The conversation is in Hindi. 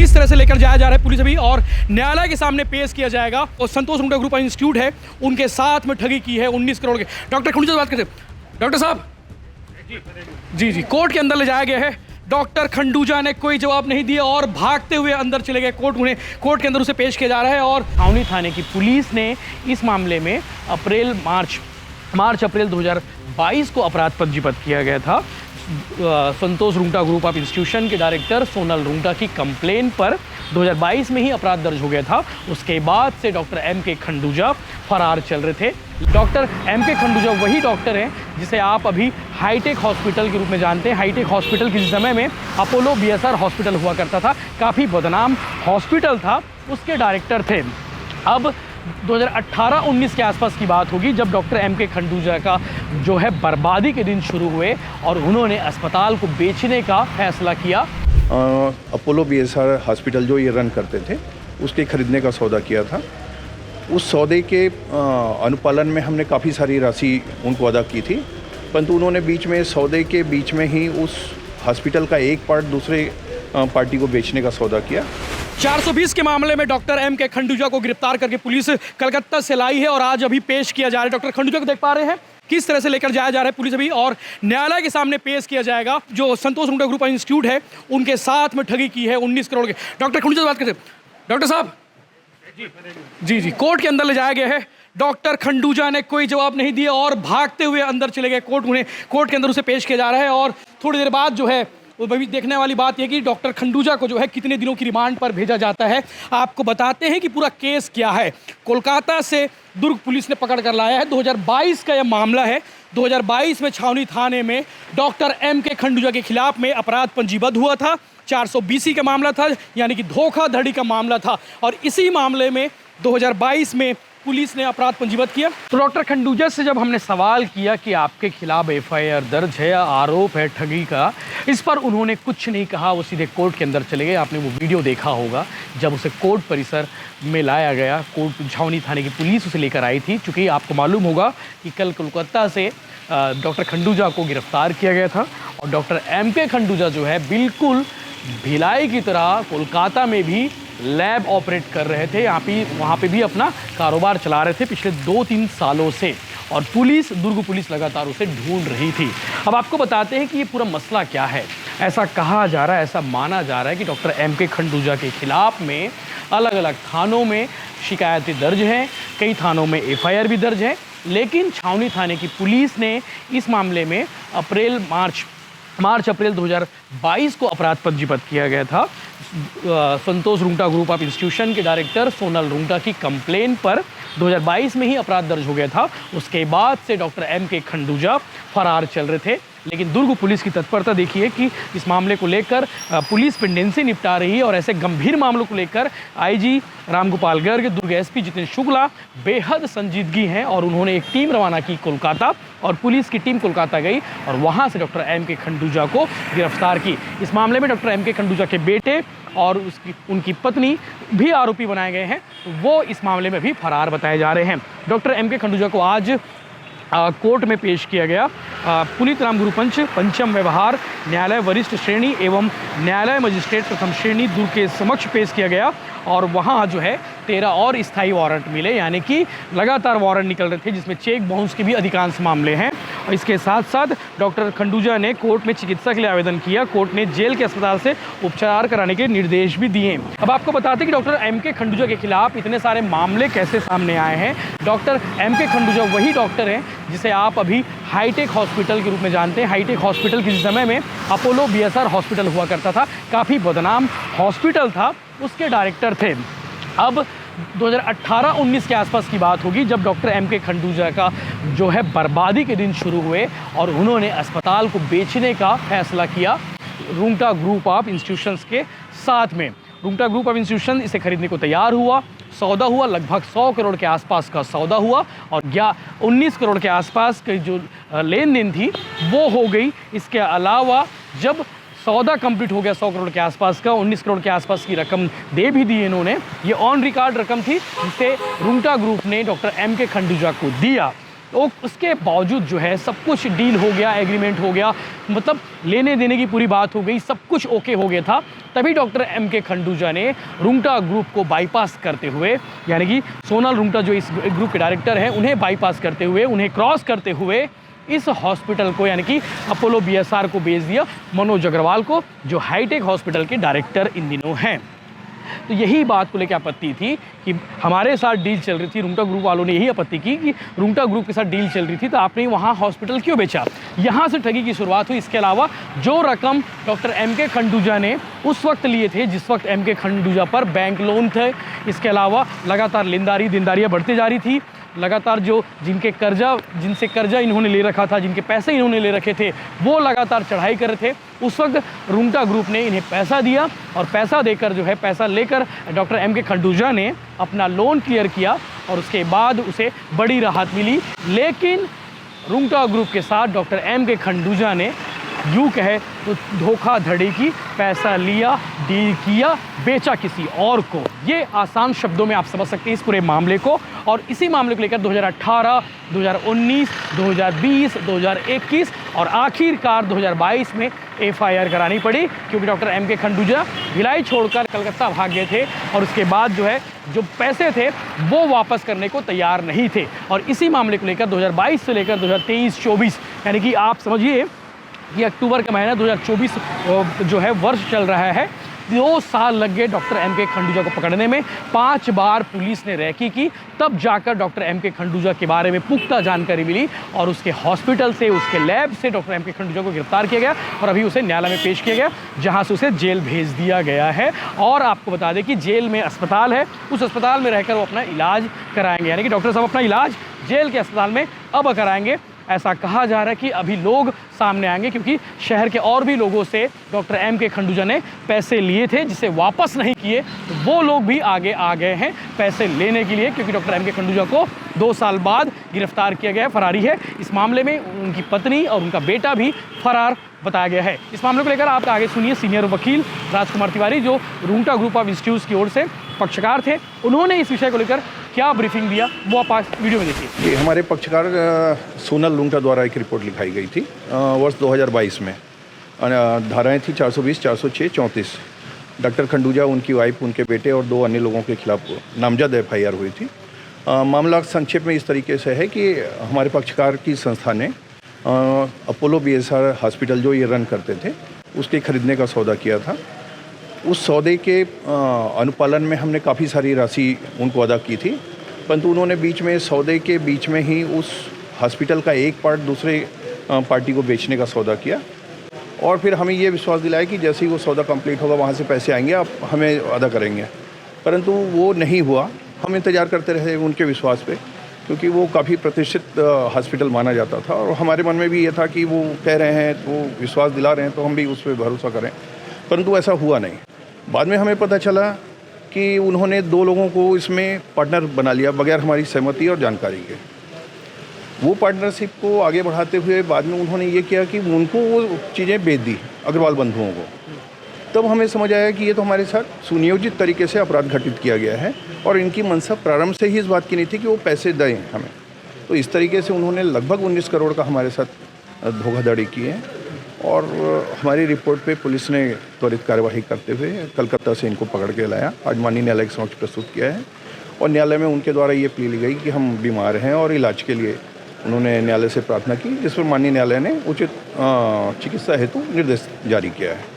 किस तरह से लेकर जाया जा रहा है पुलिस अभी, और न्यायालय के सामने पेश किया जाएगा। और संतोष रुंगटा ग्रुप इंस्टीट्यूट है, उनके साथ में ठगी की है 19 करोड़ के। डॉक्टर खंडूजा से बात करते हैं। डॉक्टर साहब जी कोर्ट के अंदर ले जाया गया है। डॉक्टर खंडूजा ने कोई जवाब नहीं दिया और भागते हुए अंदर चले गए। कोर्ट के अंदर उसे पेश किया जा रहा है। और छावनी थाने की पुलिस ने इस मामले में मार्च अप्रैल 2022 को अपराध पंजीबद्ध किया गया था। संतोष रुंगटा ग्रुप ऑफ इंस्टीट्यूशन के डायरेक्टर सोनल रुंगटा की कंप्लेन पर 2022 में ही अपराध दर्ज हो गया था। उसके बाद से डॉक्टर M.K. खंडूजा फरार चल रहे थे। Doctor M.K. खंडूजा वही डॉक्टर हैं जिसे आप अभी हाईटेक हॉस्पिटल के रूप में जानते हैं। हाईटेक हॉस्पिटल किसी समय में अपोलो BSR हॉस्पिटल हुआ करता था, काफ़ी बदनाम हॉस्पिटल था, उसके डायरेक्टर थे। अब 2018-19 के आसपास की बात होगी जब डॉक्टर M.K. खंडूजा का जो है बर्बादी के दिन शुरू हुए और उन्होंने अस्पताल को बेचने का फैसला किया। अपोलो BSR हॉस्पिटल जो ये रन करते थे उसके खरीदने का सौदा किया था। उस सौदे के अनुपालन में हमने काफ़ी सारी राशि उनको अदा की थी, परंतु उन्होंने सौदे के बीच में ही उस हॉस्पिटल का एक पार्ट दूसरे पार्टी को बेचने का सौदा किया। 420 के मामले में डॉक्टर M.K. खंडूजा को गिरफ्तार करके पुलिस कलकत्ता से लाई है और आज अभी पेश किया जा रहा है। डॉक्टर खंडूजा को देख पा रहे हैं किस तरह से लेकर जाया जा रहा है पुलिस अभी, और न्यायालय के सामने पेश किया जाएगा। जो संतोष रुंगटा ग्रुप इंस्टीट्यूट है, उनके साथ में ठगी की है 19 करोड़ के। डॉक्टर खंडूजा से बात करते हैं। डॉक्टर साहब जी कोर्ट के अंदर ले जाया गया है। डॉक्टर खंडूजा ने कोई जवाब नहीं दिया और भागते हुए अंदर चले गए। कोर्ट के अंदर उसे पेश किया जा रहा है। और थोड़ी देर बाद जो है वो भी देखने वाली बात यह कि डॉक्टर खंडूजा को जो है कितने दिनों की रिमांड पर भेजा जाता है। आपको बताते हैं कि पूरा केस क्या है। कोलकाता से दुर्ग पुलिस ने पकड़ कर लाया है। 2022 का यह मामला है। 2022 में छावनी थाने में डॉक्टर M.K. खंडूजा के खिलाफ में अपराध पंजीबद्ध हुआ था। 420 का मामला था, यानी कि धोखाधड़ी का मामला था। और इसी मामले में 2022 में पुलिस ने अपराध पंजीबद्ध किया। तो डॉक्टर खंडूजा से जब हमने सवाल किया कि आपके खिलाफ FIR दर्ज है, आरोप है ठगी का, इस पर उन्होंने कुछ नहीं कहा। वो सीधे कोर्ट के अंदर चले गए। आपने वो वीडियो देखा होगा जब उसे कोर्ट परिसर में लाया गया। कोर्ट छावनी थाने की पुलिस उसे लेकर आई थी। चूँकि आपको मालूम होगा कि कल कोलकाता से डॉक्टर खंडूजा को गिरफ्तार किया गया था और डॉक्टर M.K. खंडूजा जो है बिल्कुल भिलाई की तरह कोलकाता में भी लैब ऑपरेट कर रहे थे। वहाँ पे भी अपना कारोबार चला रहे थे पिछले 2-3 सालों से। और दुर्ग पुलिस लगातार उसे ढूंढ रही थी। अब आपको बताते हैं कि ये पूरा मसला क्या है। ऐसा कहा जा रहा है, ऐसा माना जा रहा है कि डॉक्टर M.K. खंडूजा के खिलाफ में अलग अलग थानों में शिकायतें दर्ज हैं, कई थानों में FIR भी दर्ज है। लेकिन छावनी थाने की पुलिस ने इस मामले में मार्च अप्रैल 2022 को अपराध पंजीबद्ध किया गया था। संतोष रुंगटा ग्रुप ऑफ इंस्टीट्यूशन के डायरेक्टर सोनल रुंगटा की कंप्लेन पर 2022 में ही अपराध दर्ज हो गया था। उसके बाद से डॉक्टर M.K. खंडूजा फरार चल रहे थे। लेकिन दुर्ग पुलिस की तत्परता देखिए कि इस मामले को लेकर पुलिस पेंडेंसी निपटा रही है। और ऐसे गंभीर मामलों को लेकर IG रामगोपाल गर्ग, दुर्ग SP जितेंद्र शुक्ला बेहद संजीदगी हैं और उन्होंने एक टीम रवाना की कोलकाता, और पुलिस की टीम कोलकाता गई और वहां से डॉक्टर M.K. खंडूजा को गिरफ्तार की। इस मामले में डॉक्टर M.K. खंडूजा के बेटे और उनकी पत्नी भी आरोपी बनाए गए हैं। वो इस मामले में भी फरार बताए जा रहे हैं। Doctor M.K. खंडूजा को आज कोर्ट में पेश किया गया। पुनीत राम गुरुपंच पंचम व्यवहार न्यायालय वरिष्ठ श्रेणी एवं न्यायालय मजिस्ट्रेट प्रथम श्रेणी दुर्ग के समक्ष पेश किया गया। और वहाँ जो है 13 और स्थायी वारंट मिले, यानी कि लगातार वारंट निकल रहे थे, जिसमें चेक बाउंस के भी अधिकांश मामले हैं। और इसके साथ साथ डॉक्टर खंडूजा ने कोर्ट में चिकित्सा के लिए आवेदन किया। कोर्ट ने जेल के अस्पताल से उपचार कराने के निर्देश भी दिए। अब आपको बताते हैं कि डॉक्टर M.K. खंडूजा के खिलाफ इतने सारे मामले कैसे सामने आए हैं। Doctor M.K. खंडूजा वही डॉक्टर हैं जिसे आप अभी हाईटेक हॉस्पिटल के रूप में जानते हैं। हाईटेक हॉस्पिटल किसी समय में अपोलो BSR हॉस्पिटल हुआ करता था, काफ़ी बदनाम हॉस्पिटल था, उसके डायरेक्टर थे। अब 2018-19 के आसपास की बात होगी जब डॉक्टर M.K. खंडूजा का जो है बर्बादी के दिन शुरू हुए और उन्होंने अस्पताल को बेचने का फैसला किया रुंगटा ग्रुप ऑफ इंस्टीट्यूशंस के साथ में। रुंगटा ग्रुप ऑफ इंस्टीट्यूशन इसे खरीदने को तैयार हुआ। सौदा हुआ, लगभग 100 करोड़ के आसपास का सौदा हुआ और 19 करोड़ के आसपास की जो लेन देन थी वो हो गई। इसके अलावा जब सौदा कंप्लीट हो गया 100 करोड़ के आसपास का, 19 करोड़ के आसपास की रकम दे भी दी इन्होंने। ये ऑन रिकॉर्ड रकम थी जिसे रुंगटा ग्रुप ने डॉक्टर M.K. खंडूजा को दिया। तो उसके बावजूद जो है सब कुछ डील हो गया, एग्रीमेंट हो गया, मतलब लेने देने की पूरी बात हो गई, सब कुछ ओके हो गया था। तभी डॉक्टर एम के खंडूजा ने रुंगटा ग्रुप को बाईपास करते हुए, यानी कि सोनल रुंगटा जो इस ग्रुप के डायरेक्टर हैं, उन्हें बाईपास करते हुए, उन्हें क्रॉस करते हुए इस हॉस्पिटल को यानी कि अपोलो बीएसआर को बेच दिया मनोज अग्रवाल को, जो हाईटेक हॉस्पिटल के डायरेक्टर इन दिनों हैं। तो यही बात को लेकर आपत्ति थी कि हमारे साथ डील चल रही थी, रुंगटा ग्रुप वालों ने यही आपत्ति की कि रुंगटा ग्रुप के साथ डील चल रही थी तो आपने वहाँ हॉस्पिटल क्यों बेचा। यहाँ से ठगी की शुरुआत हुई। इसके अलावा जो रकम डॉक्टर एम के खंडूजा ने उस वक्त लिए थे जिस वक्त एम के खंडूजा पर बैंक लोन थे, इसके अलावा लगातार लेनदारी दिनदारियाँ बढ़ती जा रही थी, लगातार जो जिनसे कर्जा इन्होंने ले रखा था, जिनके पैसे इन्होंने ले रखे थे, वो लगातार चढ़ाई कर रहे थे। उस वक्त रुंगटा ग्रुप ने इन्हें पैसा दिया और पैसा देकर जो है, पैसा लेकर डॉक्टर एम के खंडूजा ने अपना लोन क्लियर किया और उसके बाद उसे बड़ी राहत मिली। लेकिन रुंगटा ग्रुप के साथ डॉक्टर एम के खंडूजा ने यूँ कहे तो धोखाधड़ी की, पैसा लिया, डील किया, बेचा किसी और को। ये आसान शब्दों में आप समझ सकते हैं इस पूरे मामले को। और इसी मामले को लेकर 2018, 2019, 2020, 2021 और आखिरकार 2022 में एफआईआर करानी पड़ी, क्योंकि डॉक्टर एम के खंडूजा भिलाई छोड़कर कलकत्ता भाग गए थे और उसके बाद जो है जो पैसे थे वो वापस करने को तैयार नहीं थे। और इसी मामले को लेकर 2022 से लेकर 2023-24 यानी कि आप समझिए कि अक्टूबर का महीना 2024 जो है वर्ष चल रहा है, 2 साल लग गए डॉक्टर एम के खंडूजा को पकड़ने में। 5 बार पुलिस ने रैकी की, तब जाकर डॉक्टर एम के खंडूजा के बारे में पुख्ता जानकारी मिली और उसके हॉस्पिटल से, उसके लैब से डॉक्टर एम के खंडूजा को गिरफ्तार किया गया और अभी उसे न्यायालय में पेश किया गया, जहां से उसे जेल भेज दिया गया है। और आपको बता दें कि जेल में अस्पताल है, उस अस्पताल में रहकर वो अपना इलाज कराएंगे, यानी कि डॉक्टर साहब अपना इलाज जेल के अस्पताल में अब कराएंगे। ऐसा कहा जा रहा है कि अभी लोग सामने आएंगे, क्योंकि शहर के और भी लोगों से डॉक्टर एम के खंडूजा ने पैसे लिए थे जिसे वापस नहीं किए, तो वो लोग भी आगे आ गए हैं पैसे लेने के लिए, क्योंकि डॉक्टर एम के खंडूजा को 2 साल बाद गिरफ्तार किया गया, फरारी है। इस मामले में उनकी पत्नी और उनका बेटा भी फरार बताया गया है। इस मामले को लेकर आप आगे सुनिए सीनियर वकील राजकुमार तिवारी, जो रुंगटा ग्रुप ऑफ इंस्टीट्यूट्स की ओर से पक्षकार थे। उन्होंने इस विषय को लेकर क्या ब्रीफिंग दिया वो आप आज वीडियो में देखिए। ये हमारे पक्षकार सोनल रुंगटा द्वारा एक रिपोर्ट लिखाई गई थी वर्ष 2022 में। धाराएं थी 420, 406, 34। डॉक्टर खंडूजा, उनकी वाइफ, उनके बेटे और 2 अन्य लोगों के खिलाफ नामजद एफआईआर हुई थी। मामला संक्षेप में इस तरीके से है कि हमारे पक्षकार की संस्था ने अपोलो बीएसआर हॉस्पिटल जो ये रन करते थे उसके खरीदने का सौदा किया था। उस सौदे के अनुपालन में हमने काफ़ी सारी राशि उनको अदा की थी, परंतु उन्होंने बीच में, सौदे के बीच में ही उस हॉस्पिटल का एक पार्ट दूसरे पार्टी को बेचने का सौदा किया और फिर हमें ये विश्वास दिलाया कि जैसे ही वो सौदा कंप्लीट होगा वहाँ से पैसे आएंगे, आप हमें अदा करेंगे। परंतु वो नहीं हुआ। हम इंतज़ार करते रहे उनके विश्वास पे, क्योंकि वो काफ़ी प्रतिष्ठित हॉस्पिटल माना जाता था और हमारे मन में भी ये था कि वो कह रहे हैं, वो विश्वास दिला रहे हैं, तो हम भी उस पर भरोसा करें। परंतु ऐसा हुआ नहीं। बाद में हमें पता चला कि उन्होंने 2 लोगों को इसमें पार्टनर बना लिया बगैर हमारी सहमति और जानकारी के। वो पार्टनरशिप को आगे बढ़ाते हुए बाद में उन्होंने ये किया कि उनको वो चीज़ें बेच दी अग्रवाल बंधुओं को। तब हमें समझ आया कि ये तो हमारे साथ सुनियोजित तरीके से अपराध घटित किया गया है और इनकी मंशा प्रारंभ से ही इस बात की नहीं थी कि वो पैसे दें हमें। तो इस तरीके से उन्होंने लगभग 19 करोड़ का हमारे साथ धोखाधड़ी की है और हमारी रिपोर्ट पे पुलिस ने त्वरित कार्यवाही करते हुए कलकत्ता से इनको पकड़ के लाया, आज माननीय न्यायालय के समक्ष प्रस्तुत किया है और न्यायालय में उनके द्वारा ये प्ली ली गई कि हम बीमार हैं और इलाज के लिए उन्होंने न्यायालय से प्रार्थना की, जिस पर माननीय न्यायालय ने उचित चिकित्सा हेतु निर्देश जारी किया है।